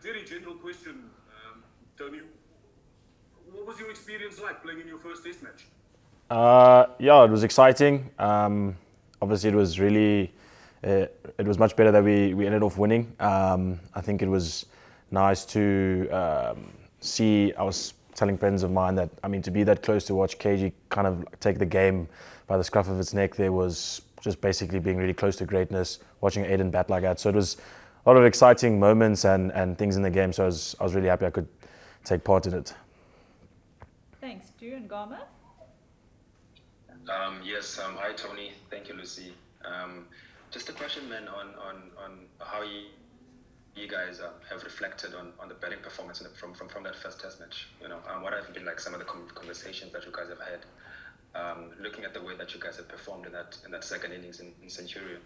very general question, Tony. What was your experience like playing in your first Test match? Yeah, it was exciting. Obviously, it was much better that we ended off winning. I think it was nice to see. I was telling friends of mine that, I mean, to be that close to watch KG kind of take the game by the scruff of its neck there was just basically being really close to greatness, watching Aiden bat like that. So it was a lot of exciting moments and things in the game. So I was really happy I could take part in it. Thanks. Stu and Garma? Yes, hi Tony, thank you Lucy. Just a question, man, on how you guys have reflected on the batting performance from that first Test match. You know, what have been like some of the conversations that you guys have had, looking at the way that you guys have performed in that second innings in Centurion.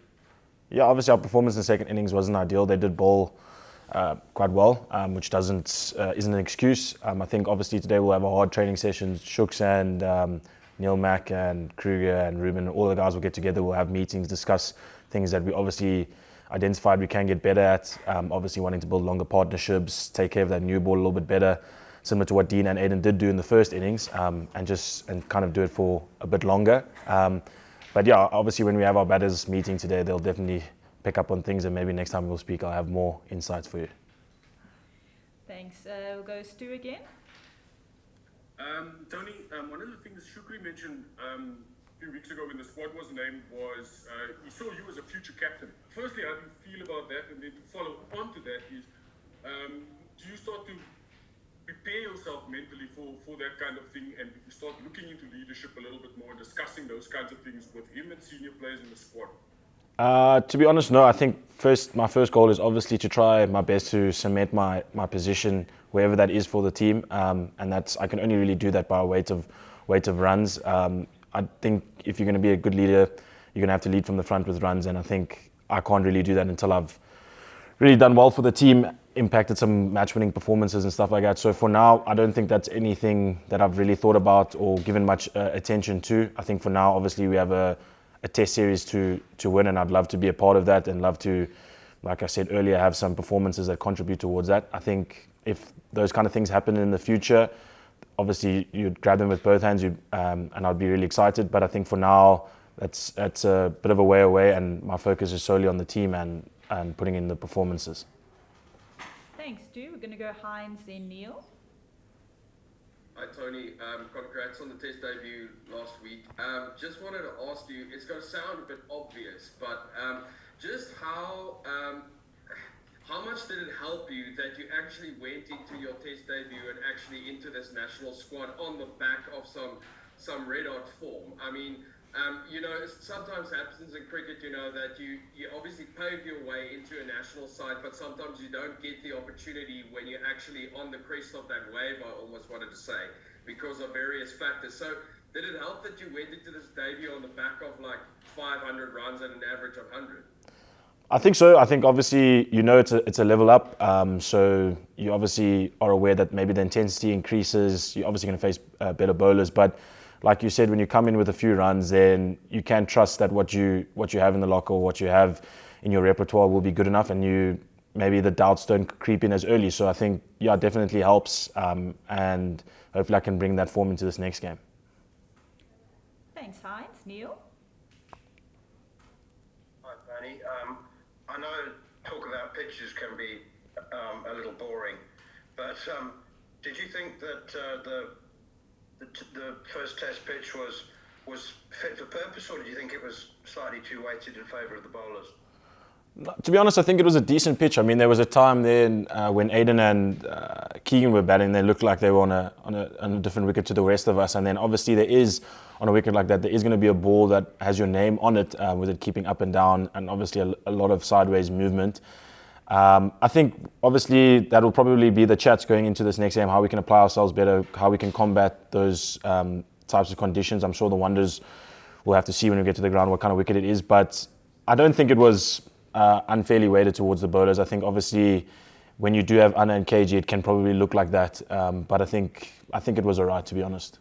Yeah, obviously our performance in the second innings wasn't ideal. They did bowl quite well, which isn't an excuse. I think obviously today we'll have a hard training session. Shooks and Neil Mack and Kruger and Ruben, all the guys will get together. We'll have meetings, discuss things that we obviously identified we can get better at. Obviously wanting to build longer partnerships, take care of that new ball a little bit better, similar to what Dean and Aiden did do in the first innings, and kind of do it for a bit longer. But yeah, obviously when we have our batters meeting today, they'll definitely pick up on things, and maybe next time we'll speak, I'll have more insights for you. Thanks. We'll go Stu again. Tony, one of the things Shukri mentioned a few weeks ago when the squad was named was he saw you as a future captain. Firstly, how do you feel about that? And then to follow on to that is, do you start to prepare yourself mentally for that kind of thing, and you start looking into leadership a little bit more and discussing those kinds of things with him and senior players in the squad? To be honest, no. I think my first goal is obviously to try my best to cement my position wherever that is for the team, and I can only really do that by weight of runs. I think if you're going to be a good leader, you're going to have to lead from the front with runs, and I think I can't really do that until I've really done well for the team, impacted some match-winning performances and stuff like that. So for now, I don't think that's anything that I've really thought about or given much attention to. I think for now, obviously, we have a Test series to win, and I'd love to be a part of that and love to, like I said earlier, have some performances that contribute towards that. I think if those kind of things happen in the future, obviously you'd grab them with both hands, and I'd be really excited. But I think for now, that's a bit of a way away, and my focus is solely on the team and putting in the performances. Thanks, Stu. We're going to go Heinz, then Neil. Hi Tony, congrats on the Test debut last week. Just wanted to ask you, it's going to sound a bit obvious, but just how much did it help you that you actually went into your Test debut and actually into this national squad on the back of some red-hot form? I mean, you know, it sometimes happens in cricket, you know, that you obviously pave your way into a national side, but sometimes you don't get the opportunity when you're actually on the crest of that wave, I almost wanted to say, because of various factors. So did it help that you went into this debut on the back of like 500 runs and an average of 100? I think so. I think obviously, you know, it's a level up. So you obviously are aware that maybe the intensity increases. You're obviously going to face better bowlers, but like you said, when you come in with a few runs, then you can trust that what you have in the locker or what you have in your repertoire will be good enough, and maybe the doubts don't creep in as early. So I think, yeah, it definitely helps, and hopefully I can bring that form into this next game. Thanks, Heinz. Neil? Hi, Tony. I know talk about pitches can be a little boring, but did you think that the first Test pitch was fit for purpose, or did you think it was slightly too weighted in favour of the bowlers? To be honest, I think it was a decent pitch. I mean, there was a time then when Aiden and Keegan were batting, they looked like they were on a different wicket to the rest of us. And then obviously there is, on a wicket like that, there is going to be a ball that has your name on it, with it keeping up and down, and obviously a lot of sideways movement. I think obviously that will probably be the chats going into this next game, how we can apply ourselves better, how we can combat those types of conditions. I'm sure the Wonders will have to see when we get to the ground what kind of wicket it is, but I don't think it was unfairly weighted towards the bowlers. I think obviously when you do have Anna and KG, it can probably look like that, but I think it was alright, to be honest.